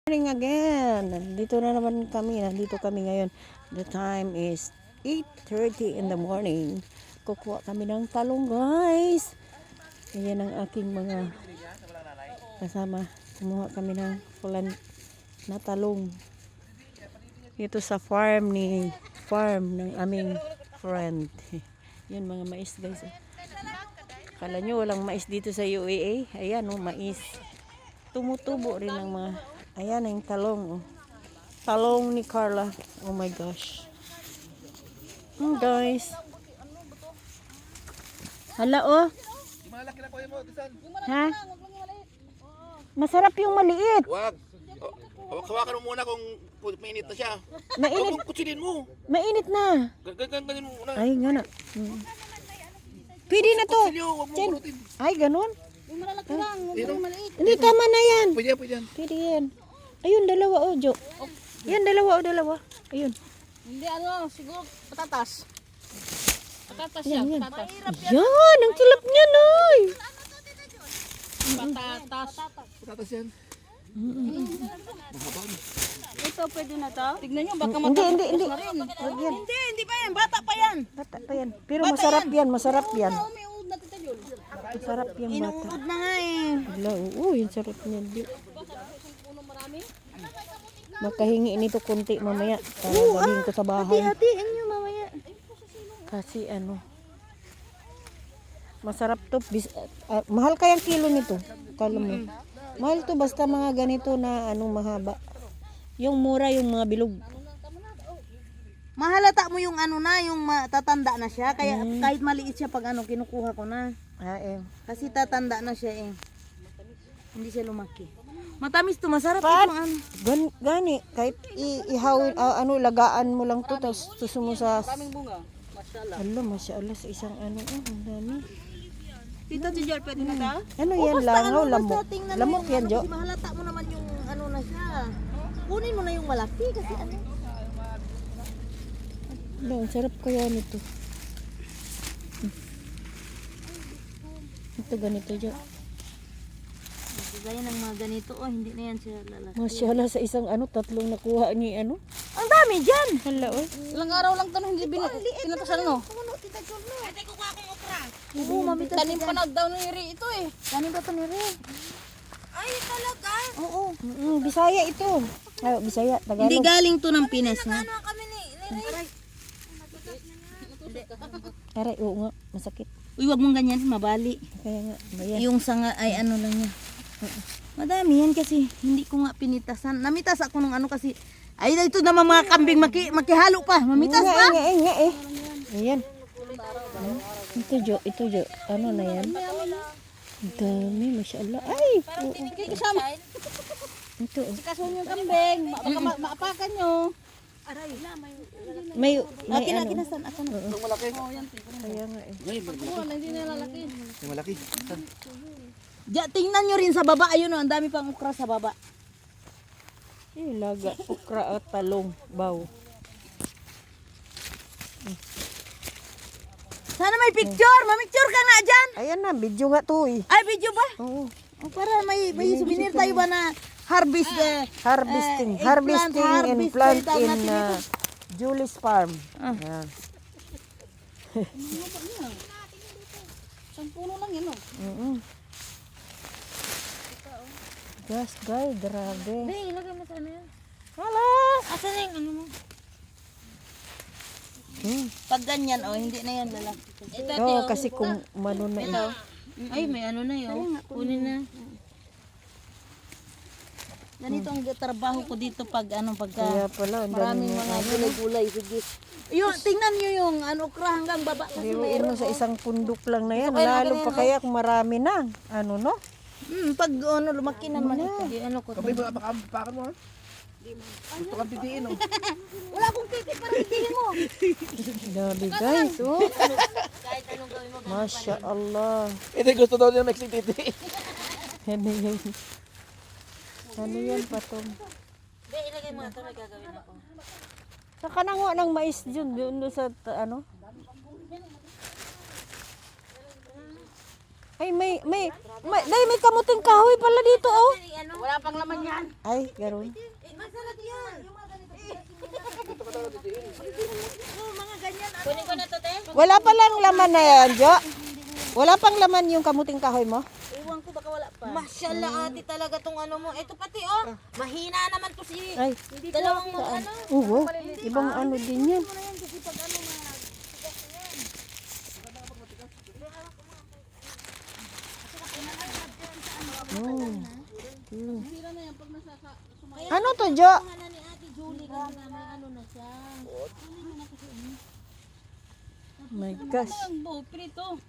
Morning again. Nandito na naman kami. Nandito kami ngayon. The time is 8:30 in the morning. Kukuha kami ng talong, guys. Ayan ang aking mga kasama. Kumuha kami ng fulan na talong. Dito sa farm ng aming friend. Yan mga mais, guys. Kala nyo walang mais dito sa UAE. Ayan, oh, mais. Tumutubo rin ng mga. Ayan yung talong. Oh. Talong ni Carla. Oh my gosh. Guys. Hala oh. Ha? Masarap yung maliit. Wag. Hawakan mo muna kung mainit na siya. Mainit. Huwag kutsinin mo. Mainit na. Ganyan mo muna. Ay, nga na. Pwede na to. Huwag mo burutin. Ay, ganun. Yung malalaki lang, yung maliit. Hindi, tama na yan. Pwede yan. Pwede yan. Ayun, dalawa oh, Jo. Yan, dalawa. Ayun. Hindi ano, siguro patatas. Patatas yan, patatas. Yan, ang sarap niya, Noy. Patatas. Patatas yan. Ito pwede na to? Tignan nyo, baka Hindi. Huwag yan. Hindi pa yan, bata pa yan. Bata pa yan. Pero masarap yan. Masarap yan. May uod na tita Jol. Masarap yan, bata. Inuud na nga eh. Wala, oo, yung sarap niya. Makahingi nito konti mamaya. Para dalhin ko sa bahay. Hatiin nyo mamaya. Kasi ano, masarap to. Mahal kayang kilo nito. Kala mo. Mahal to basta mga ganito na anong mahaba. Yung mura, yung mga bilog. Mahalata mo yung ano na, yung tatanda na siya. Kaya kahit maliit siya pag ano, kinukuha ko na. Kasi tatanda na siya eh. Hindi siya lumaki. Matamis to, masarap ito ano. Gani, kahit ihawin, lagaan mo lang to, tapos tuso mo sa. Maraming bunga. Masyala. Hala, masyaallah sa isang ano, ang dami. Tita Jol, pwede na ta? Ano yan, langaw, lamok. Lamok yan, Jo. Kasi mahalata mo naman yung ano na siya. Kunin mo na yung malaki kasi ano. Hala, ang sarap kaya nito. Ito ganito, Jo. Gaya ng mga ganito, oh, hindi na yan siya lalaki. Masyaallah sa isang tatlong nakuha ni ano. Ang dami dyan! Hala, oh. Ilang araw lang ito, hindi pinatasan, no? Pwede ko kuha akong okra. Oo, mamitas. Tanim pa na daw ni Ri ito eh. Tanim pa ito ni Ri. Ay, talaga? Oo. Bisaya ito. Ay, Bisaya, Tagalog. Hindi galing to ng Pinas, ha? Kami ni Ri. Aray, oo nga, masakit. Uy, wag mong ganyan, mabali. Kaya nga, bayan. Yung sanga ay ano lang niya. Madami yan kasi hindi ko nga pinitasan. Namitas ako nung ano kasi ay ito naman mga kambing makihalo pa. Mamitas pa. Nga eh. Ayan. Ito Jo. Ano na yan? Ang dami, masyaallah. Ay! Oo. Kasama. Ito. Kasun yung kambing. Baka maapakan nyo. May Akin ano. nasan ako na. Yung malaki. Kaya nga eh. Hindi na lalaki. Yung malaki. Tingnan nyo rin sa baba. Ayun o, ang dami pang ukra sa baba. Laga, okra at talong, baw. Sana may picture. Mamicture ka nga dyan. Ayan na, video nga to eh. Ay, video ba? Oo. O, para may souvenir tayo ba na harvest Harvesting and plant in Julie's farm. Ayan. Isang puno lang yun o. Yes, guys, grabe. Hindi, ilagay mo sa ano yan. Hala! Asan na yung ano mo? Pag ganyan, oh, hindi na yan lalaki. Oo, kasi kung umano na ito. Ay, may ano na yun. Kunin na. Ganito ang trabaho ko dito pag ano, pagka Kaya pala, ang dami maraming mga gulay-gulay. Sige. Yun, tingnan nyo yung ano, okra hanggang baba. Kasi Biruin mo sa isang pundok lang na yan. Lalo pa kaya kung marami na. Ano no? pag ano, lumaki naman ito. Ano ko. Kapag baka pakan mo ha? Gusto kang pitiin oh. Wala akong titi para hindi mo. Grabe guys, oh. Kahit anong gawin mo. Masya Allah. Hindi gusto daw niya mixing titi. Ano yan? Ano yan, patong? Be, ilagay mo ito, may gagawin ako. Saka nanguha ng mais dyan, doon sa ano? Ay, dahil may kamuting kahoy pala dito, oh. Wala pang laman yan. Ay, garon. Masarap yan. Yung mga ganito. Mga ganyan. Kunin ko na to, te. Wala palang laman na yan, Jo. Wala pang laman yung kamuting kahoy mo? Iwan ko baka wala pa. Masyallah ate talaga tong ano mo. Ito pati oh. Mahina naman to si Ay, dalawang ano. oo. Ibang ano din yan. Ano yan kasi pag ano mga Oh. Ano to, Jo? na ni Ate Julie kasi may ano na siya. My gosh. Ang prito.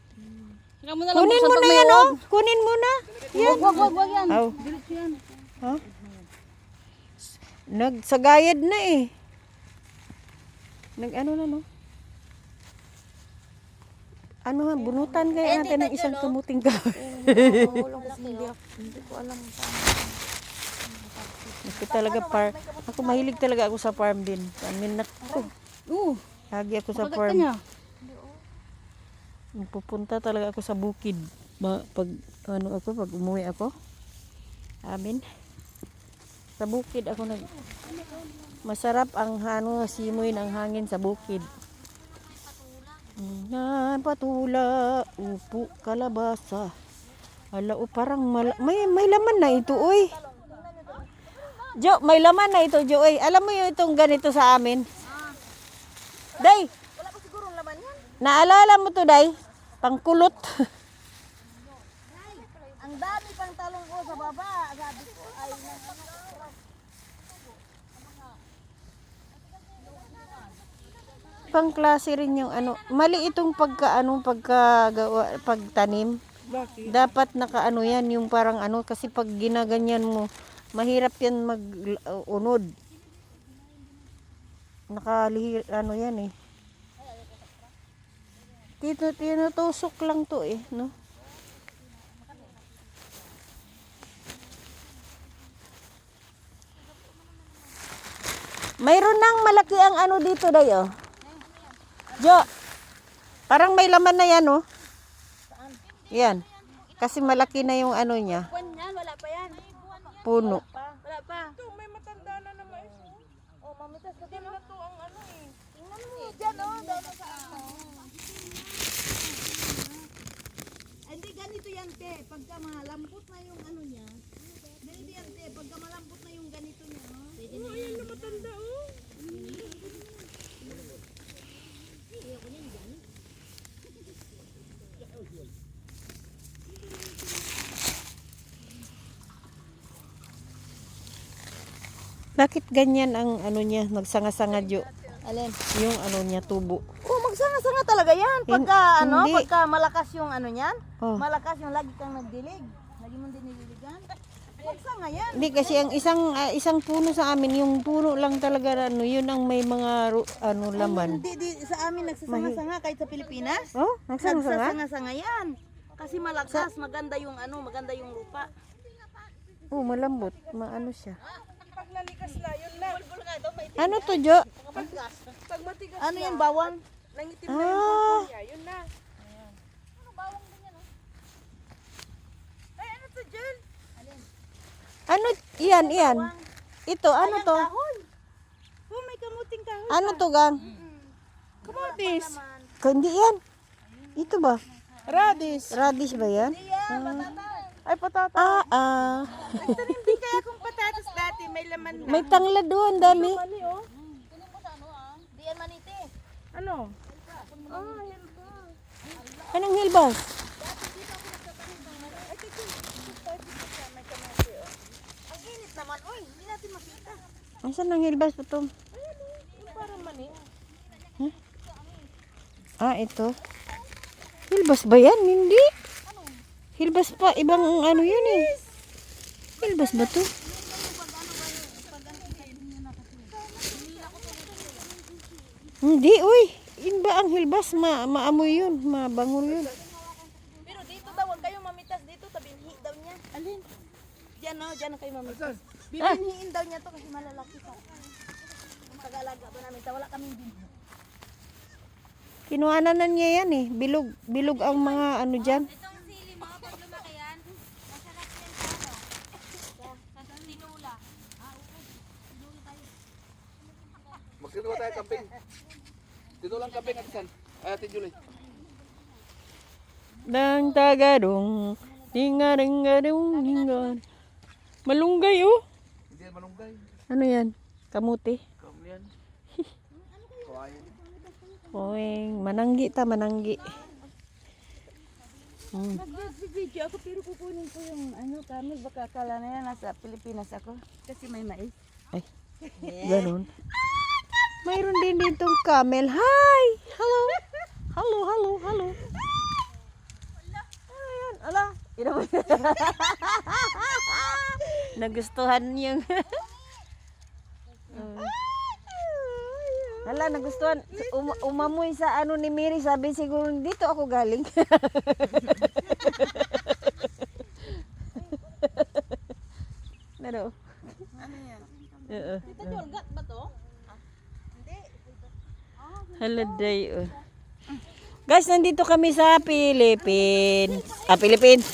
Kunin mo na yan, oh. Kunin mo na. Yan. Wag yan. Aw. Diretso yan. Ha? Nagsagayad na eh. Nag-ano na, no? Ano nga, bunutan kaya natin ng isang kamuting kahoy. Hindi ko alam Ako talaga ako mahilig talaga ako sa farm din. Minat ko. Lagi ako sa farm. Pupunta talaga ako sa bukid. Pag umuwi ako. Amin. Sa bukid ako masarap ang simoy ng hangin sa bukid. Patula, upo, kalabasa. Ala, parang may laman na ito, oy. Jo, may laman na ito, Jo, oy. Alam mo yung itong ganito sa amin? Day, Wala pa siguro laman yan. naalala mo to, Day? Pangkulot. Ang dami pang talong ko sa baba. Sabi ko ay Pang klase rin yung ano. Mali itong pagtanim. Bakit? Dapat nakaano yan, yung parang ano, kasi pag ginaganyan mo, mahirap yan mag-unod. Ano yan eh. Tinutusok lang to eh, no? Mayroon nang malaki ang ano dito, Day, oh. Jo, parang may laman na yan, oh. Yan. Kasi malaki na yung ano niya. buwan yan, wala pa yan. Puno. Wala pa. Ito, may matanda na naman. Oh, mamitas na Hindi na to ang ano eh. Tingnan mo dyan oh, doon sa ano. Hindi ganito yan te, pagka malambot na yung ano niya. Ganito yan te, pagka malambot na yung ganito niya. Oh. Pwede na yan. Ayan na matanda oh. Bakit ganyan ang ano niya, nagsanga-sanga, Jo? Alin? Yung ano niya, tubo. Oh, magsanga-sanga talaga yan. Pagka ano, Hindi. pagka malakas yung ano niyan. Oh. Malakas yung lagi kang nagdilig. Lagi mong dinidiligan. Magsanga yan. Hindi kasi ang isang puno sa amin, yung puno lang talaga ano, yun ang may mga laman. Hindi, sa amin nagsasanga-sanga kahit sa Pilipinas. Oh, nagsanga-sanga? Nagsasanga yan. Kasi malakas, maganda yung ano, maganda yung lupa. Oh, malambot, maano siya. Pag nalikas na, yun na. Ano to, Jo? Pag matigas Ano yan, bawang? nangitim na yung buko niya, yun na. Ay, ano to dyan? Ano, iyan. Ito, ano to? Kahoy. Oh, may kamuting kahoy. Ano to, gang? Kamatis. Hindi yan. Ito ba? Radis. Radish ba yan? Yan, patata. Ay, patata. Nagtanim din kaya kung patatas dati, may laman na. May tanglad doon, dami. Mali oh. Kunin mo sa ano ah? Di yan maniti. Ano? Ah, yan pa. Anong hilbas? Ang init naman, oy, hindi natin makita. Asan ang hilbas pa to? Yung parang mani. Ito. Hilbas ba yan? Hindi. Hilbas pa. Ibang ano yun eh. Hilbas ba to? Hindi, uy. Yun ba ang hilbas? Maamoy yun. Mabango yun. Pero dito daw, huwag kayong mamitas dito, tabinhi daw niya. Alin? Diyan oh, diyan kayo mamitas. Bibinhiin daw niya to kasi malalaki pa. Yung pag-alaga ba namin, wala kaming binhi. Kinuhanan na niya yan eh. Bilog ang mga ano dyan. Dito ba tayo camping? Dito lang camping, Ate San. Ay, Ate Julie. Dang tagadong, tingaringadong, hingan. Malunggay oh. Hindi yan malunggay. Ano yan? Kamuti. Kamu yan. Kawayan. Oeng, mananggi ta, mananggi. Nag-video ako pero kukunin ko yung ano kami baka akala na yan nasa Pilipinas ako kasi may mais. Ay, ganun. Mayroon din ditong camel. Hi! Hello! Hello, hello, hello. Ayan, ala. Nagustuhan yung... Hala, nagustuhan. Umamoy sa ano ni Mary. Sabi siguro, dito ako galing. Naro. Ano yan? Oo. Tita Jolgat ba to? Holiday. Guys, nandito kami sa Philippines. Philippines.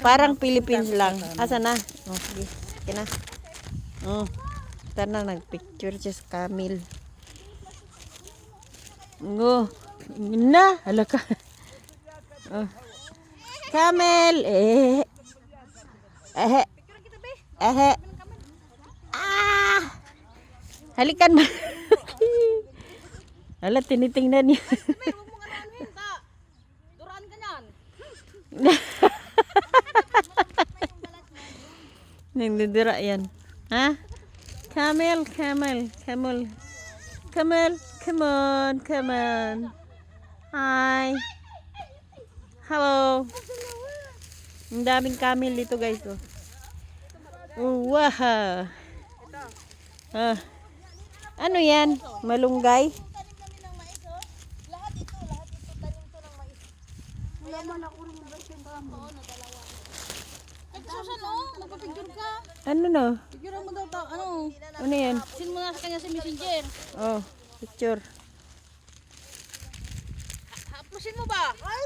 Parang Philippines lang. Asa na? Oh, sige. Sige na. Oh. Tara na, nagpicture siya sa camel. Oh. Na. Hala ka. Oh. Camel. Ah. Halikan mo. Hala, tinitingnan niya. Huwag mo nga namin ta. Duraan ka niyan. Nagdidira yan. Ha? Camel, camel, camel. Camel, come on, come on. Hi. Hello. Ang daming camel dito guys. Oh. Wow. Ano yan? Malunggay? Tanim kami ng mais oh. Lahat ito tanim to ng mais. Wala man ako rin mag-version ba mo? Oo, dalawa. Ay, Susan oh, magpapicture ka. Ano no? Picture mo daw ta, ano? Ano yan? Sin mo na sa kanya sa messenger. Oh, picture. Hapusin mo ba? Ay,